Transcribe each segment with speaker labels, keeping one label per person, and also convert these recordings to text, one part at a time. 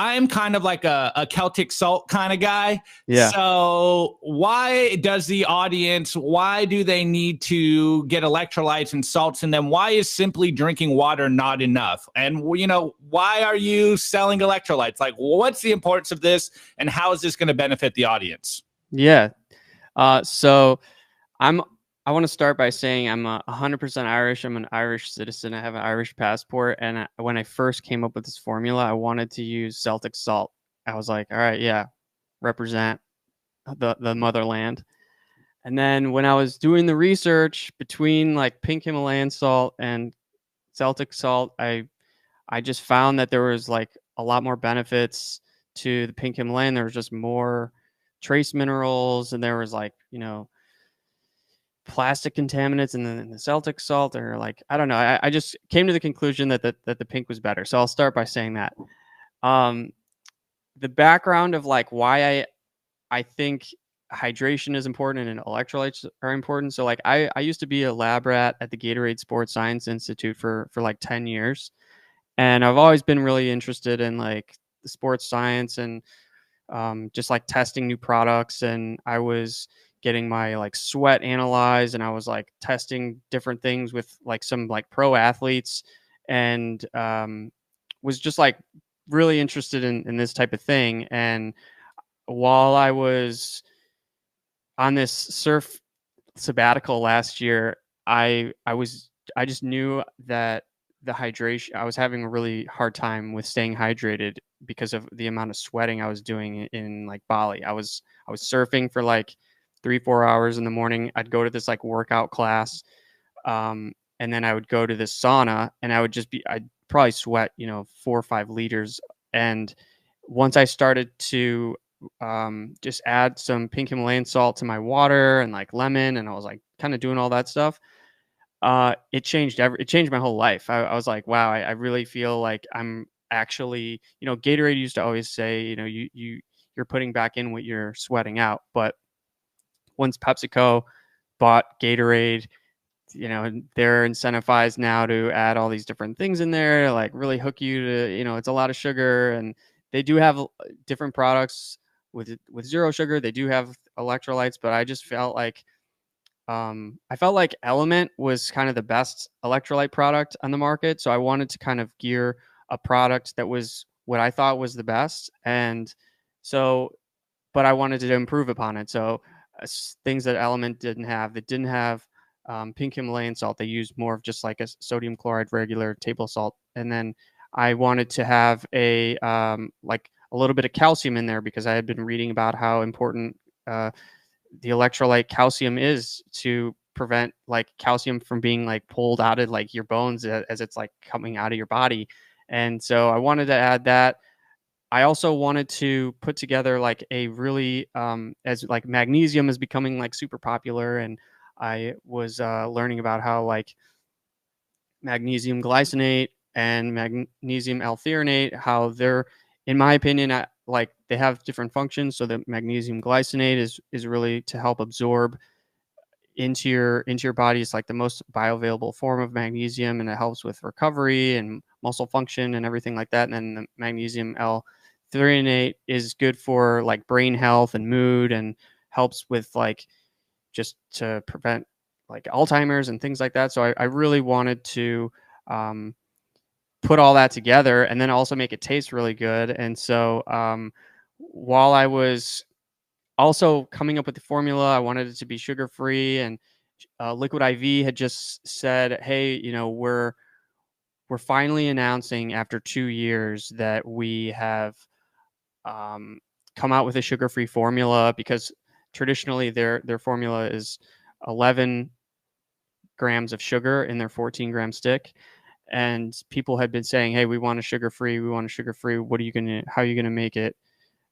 Speaker 1: I'm kind of like a Celtic salt kind of guy.
Speaker 2: Yeah.
Speaker 1: So why does the audience, why do they need to get electrolytes and salts in them? Why is simply drinking water not enough? And, why are you selling electrolytes? Like, what's the importance of this and how is this going to benefit the audience?
Speaker 2: Yeah. So I want to start by saying I'm 100% Irish. I'm an Irish citizen. I have an Irish passport. And when I first came up with this formula, I wanted to use Celtic salt. I was like, all right, yeah, represent the motherland. And then when I was doing the research between like pink Himalayan salt and Celtic salt, I just found that there was like a lot more benefits to the pink Himalayan. There was just more trace minerals, and there was like, plastic contaminants and the Celtic salt, or like, I don't know. I just came to the conclusion that the pink was better. So I'll start by saying that. Um, the background of like why I think hydration is important and electrolytes are important. So like I used to be a lab rat at the Gatorade Sports Science Institute for like 10 years. And I've always been really interested in like the sports science and just like testing new products. And I was getting my like sweat analyzed, and I was like testing different things with like some like pro athletes, and was just like really interested in this type of thing. And while I was on this surf sabbatical last year, I just knew that the hydration, I was having a really hard time with staying hydrated because of the amount of sweating I was doing in like Bali. I was surfing for like 3-4 hours in the morning. I'd go to this like workout class, and then I would go to this sauna, and I'd probably sweat 4 or 5 liters. And once I started to just add some pink Himalayan salt to my water and like lemon, and I was like kind of doing all that stuff, it changed my whole life. I was like, wow, I really feel like I'm actually, Gatorade used to always say, you're putting back in what you're sweating out. But once PepsiCo bought Gatorade, they're incentivized now to add all these different things in there, like really hook you to, it's a lot of sugar. And they do have different products with zero sugar. They do have electrolytes, but I just felt like Element was kind of the best electrolyte product on the market. So I wanted to kind of gear a product that was what I thought was the best. And so, but I wanted to improve upon it. So things that Element didn't have, that didn't have pink Himalayan salt. They used more of just like a sodium chloride, regular table salt. And then I wanted to have like a little bit of calcium in there, because I had been reading about how important the electrolyte calcium is to prevent like calcium from being like pulled out of like your bones as it's like coming out of your body. And so I wanted to add that. I also wanted to put together like a really as like magnesium is becoming like super popular, and I was learning about how like magnesium glycinate and magnesium L-threonate, how they're, in my opinion, like they have different functions. So the magnesium glycinate is really to help absorb into your body. It's like the most bioavailable form of magnesium, and it helps with recovery and muscle function and everything like that. And then the magnesium L-threonate is good for like brain health and mood, and helps with like just to prevent like Alzheimer's and things like that. So I really wanted to put all that together, and then also make it taste really good. And so while I was also coming up with the formula, I wanted it to be sugar free. And Liquid IV had just said, hey, we're finally announcing after 2 years that we have come out with a sugar free formula, because traditionally their formula is 11 grams of sugar in their 14-gram stick. And people had been saying, hey, we want a sugar free, how are you going to make it?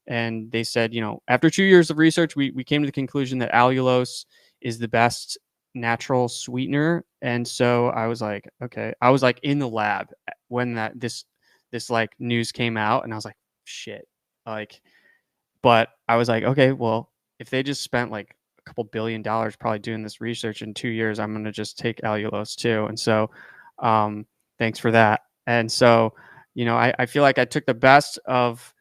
Speaker 2: And they said, after 2 years of research, we came to the conclusion that allulose is the best natural sweetener. And so I was like, okay, I was like in the lab when this like news came out, and I was like, shit, like, but I was like, okay, well, if they just spent like a couple $1 billion probably doing this research, in 2 years, I'm going to just take allulose too. And so, thanks for that. And so, I feel like I took the best of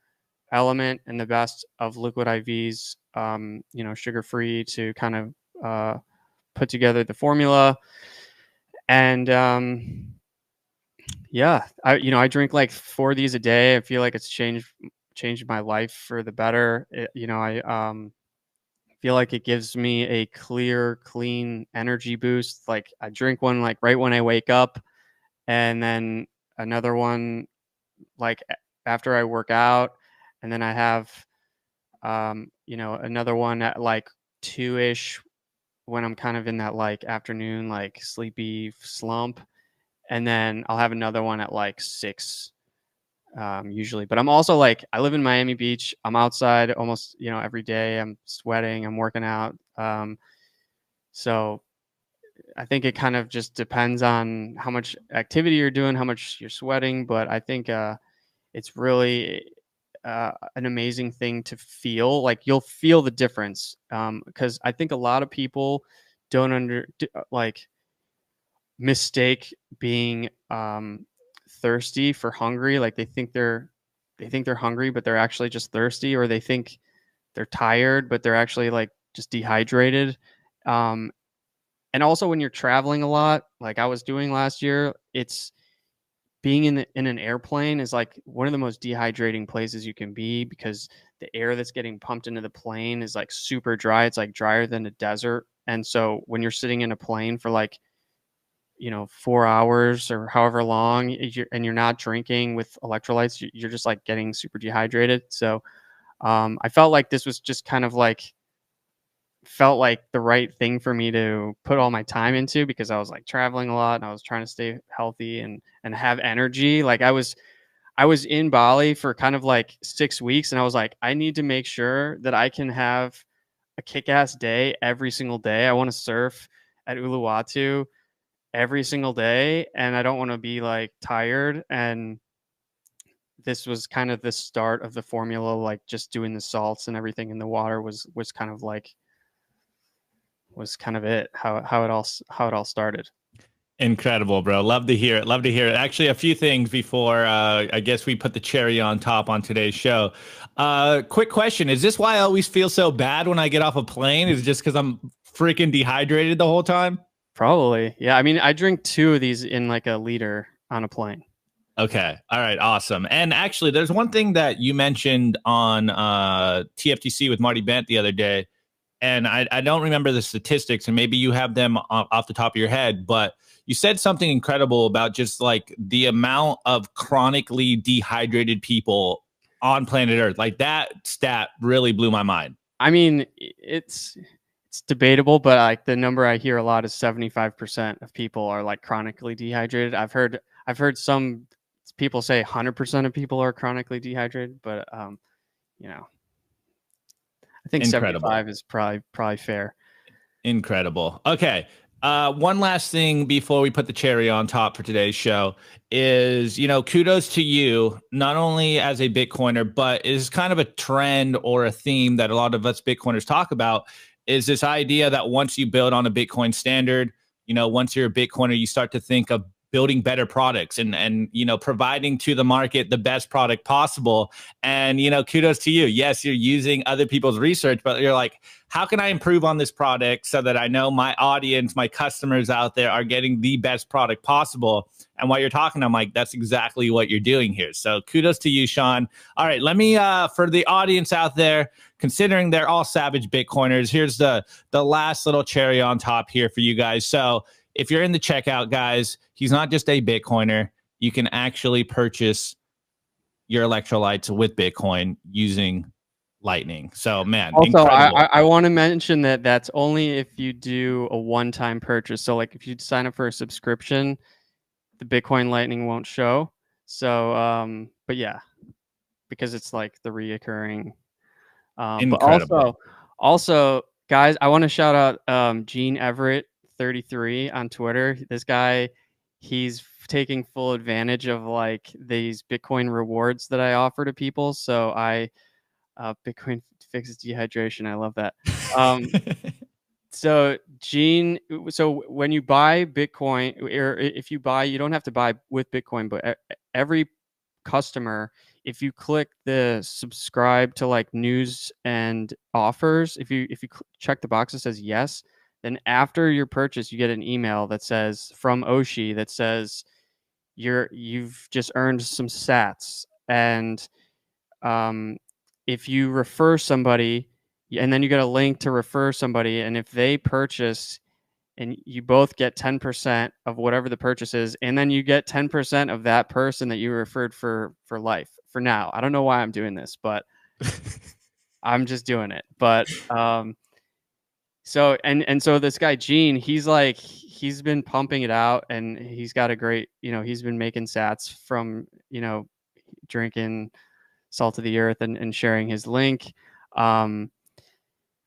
Speaker 2: Element and the best of liquid IVs, sugar-free, to kind of put together the formula. And I drink like 4 of these a day. I feel like it's changed my life for the better. I feel like it gives me a clear, clean energy boost. Like I drink one like right when I wake up, and then another one like after I work out, and then I have another one at like 2ish when I'm kind of in that like afternoon like sleepy slump, and then I'll have another one at like 6 usually. But I'm also like, I live in Miami Beach. I'm outside almost every day. I'm sweating. I'm working out. So I think it kind of just depends on how much activity you're doing, how much you're sweating. But I think it's really an amazing thing to feel. Like you'll feel the difference, because I think a lot of people don't mistake being thirsty for hungry. Like they think they're hungry, but they're actually just thirsty, or they think they're tired, but they're actually like just dehydrated. And also when you're traveling a lot, like I was doing last year, it's being in an airplane is like one of the most dehydrating places you can be, because the air that's getting pumped into the plane is like super dry. It's like drier than a desert. And so when you're sitting in a plane for like 4 hours or however long, and you're not drinking with electrolytes, you're just like getting super dehydrated. So I felt like this was just kind of like felt like the right thing for me to put all my time into, because I was like traveling a lot and I was trying to stay healthy and have energy. Like I was in Bali for kind of like 6 weeks, and I was like, I need to make sure that I can have a kick-ass day every single day. I want to surf at Uluwatu every single day, and I don't want to be like tired. And this was kind of the start of the formula, like just doing the salts and everything in the water was kind of it, how it all started.
Speaker 1: Incredible, bro. Love to hear it. Love to hear it. Actually, a few things before I guess we put the cherry on top on today's show. Quick question. Is this why I always feel so bad when I get off a plane? Is it just because I'm freaking dehydrated the whole time?
Speaker 2: Probably. Yeah. I mean, I drink 2 of these in like a liter on a plane.
Speaker 1: Okay. All right. Awesome. And actually, there's one thing that you mentioned on TFTC with Marty Bent the other day, and I don't remember the statistics, and maybe you have them off the top of your head, but you said something incredible about just like the amount of chronically dehydrated people on planet Earth. Like that stat really blew my mind.
Speaker 2: I mean, it's debatable, but like the number I hear a lot is 75% of people are like chronically dehydrated. I've heard some people say 100% of people are chronically dehydrated, but I think
Speaker 1: Incredible.
Speaker 2: 75 is probably fair.
Speaker 1: Incredible. Okay. One last thing before we put the cherry on top for today's show is, kudos to you, not only as a Bitcoiner, but is kind of a trend or a theme that a lot of us Bitcoiners talk about, is this idea that once you build on a Bitcoin standard, once you're a Bitcoiner, you start to think of building better products and providing to the market the best product possible. And kudos to you. Yes, you're using other people's research, but you're like, how can I improve on this product so that I know my audience, my customers out there are getting the best product possible? And while you're talking, I'm like, that's exactly what you're doing here. So kudos to you, Sean. All right, let me for the audience out there, considering they're all savage Bitcoiners, here's the last little cherry on top here for you guys. So if you're in the checkout, guys, he's not just a Bitcoiner. You can actually purchase your electrolytes with Bitcoin using Lightning. So, man,
Speaker 2: also,
Speaker 1: incredible.
Speaker 2: I want to mention that that's only if you do a one-time purchase. So, like if you sign up for a subscription, the Bitcoin Lightning won't show. So, but yeah, because it's like the reoccurring.
Speaker 1: Incredible.
Speaker 2: But also, guys, I want to shout out Gene Everett 33 on Twitter. This guy, he's taking full advantage of like these Bitcoin rewards that I offer to people. So Bitcoin fixes dehydration. I love that. So Gene, so when you buy Bitcoin, or if you buy, you don't have to buy with Bitcoin, but every customer if you click the subscribe to like news and offers, if you check the box that says yes, then after your purchase, you get an email that says from Oshi that says you've just earned some sats, and if you refer somebody, and then you get a link to refer somebody, and if they purchase, and you both get 10% of whatever the purchase is, and then you get 10% of that person that you referred for life. For now, I don't know why I'm doing this, but I'm just doing it. But so this guy Gene, he's been pumping it out, and he's got a great, he's been making sats from drinking Salt of the Earth and sharing his link.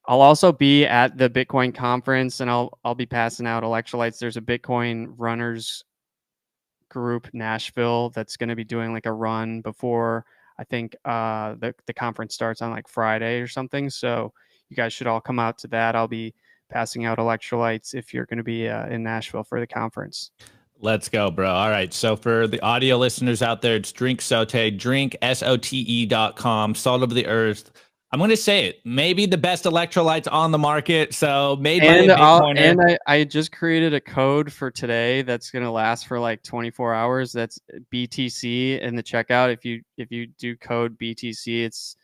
Speaker 2: I'll also be at the Bitcoin conference, and I'll be passing out electrolytes. There's a Bitcoin runners group Nashville that's going to be doing like a run before, I think the conference starts on like Friday or something. So you guys should all come out to that. I'll be passing out electrolytes if you're going to be in Nashville for the conference.
Speaker 1: Let's go, bro. All right. So for the audio listeners out there, it's Drink Sote, drinksote.com, Salt of the Earth. I'm going to say it. Maybe the best electrolytes on the market. So made by a Bitcoiner.
Speaker 2: And I just created a code for today that's going to last for like 24 hours. That's BTC in the checkout. If you do code BTC, it's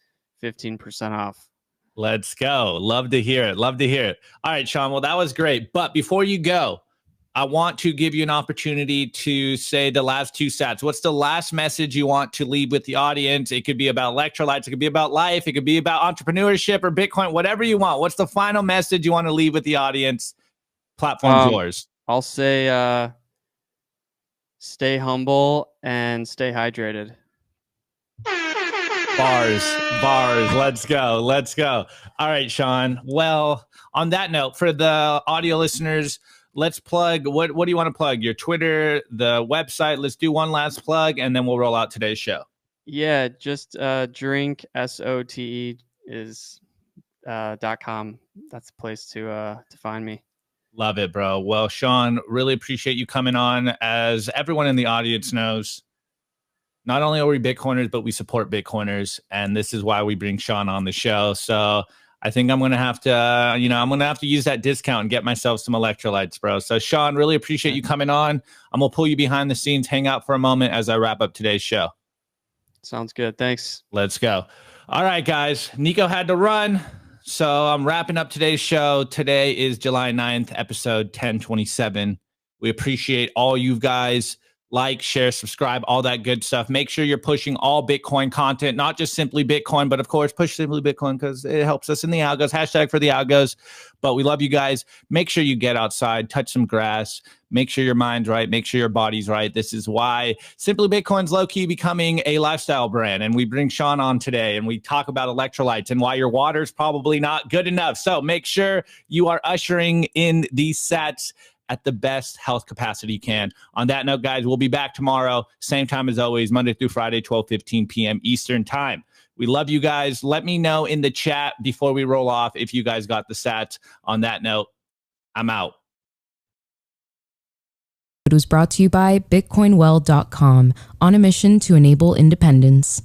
Speaker 2: 15% off.
Speaker 1: Let's go. Love to hear it. Love to hear it. All right, Sean. Well, that was great. But before you go, I want to give you an opportunity to say the last two sats. What's the last message you want to leave with the audience? It could be about electrolytes. It could be about life. It could be about entrepreneurship or Bitcoin, whatever you want. What's the final message you want to leave with the audience? Platform's yours.
Speaker 2: I'll say stay humble and stay hydrated.
Speaker 1: Bars. Let's go. All right, Sean. Well, on that note, for the audio listeners, let's plug. What do you want to plug? Your Twitter, the website. Let's do one last plug, and then we'll roll out today's show.
Speaker 2: Yeah, just drink SOTE is .com. That's the place to find me.
Speaker 1: Love it, bro. Well, Sean, really appreciate you coming on. As everyone in the audience knows, not only are we Bitcoiners, but we support Bitcoiners, and this is why we bring Sean on the show. So I think I'm going to have to, I'm going to have to use that discount and get myself some electrolytes, bro. So Sean, really appreciate you coming on. I'm going to pull you behind the scenes, hang out for a moment as I wrap up today's show.
Speaker 2: Sounds good. Thanks.
Speaker 1: Let's go. All right, guys. Nico had to run, so I'm wrapping up today's show. Today is July 9th, episode 1027. We appreciate all you guys. Like, share, subscribe, all that good stuff. Make sure you're pushing all Bitcoin content, not just Simply Bitcoin, but of course, push Simply Bitcoin because it helps us in the algos. Hashtag for the algos. But we love you guys. Make sure you get outside, touch some grass. Make sure your mind's right. Make sure your body's right. This is why Simply Bitcoin's low-key becoming a lifestyle brand. And we bring Sean on today, and we talk about electrolytes and why your water's probably not good enough. So make sure you are ushering in these sats at the best health capacity you can. On that note, guys, we'll be back tomorrow, same time as always, Monday through Friday, 12:15 p.m. Eastern time. We love you guys. Let me know in the chat before we roll off if you guys got the sats. On that note, I'm out.
Speaker 3: It was brought to you by BitcoinWell.com, on a mission to enable independence.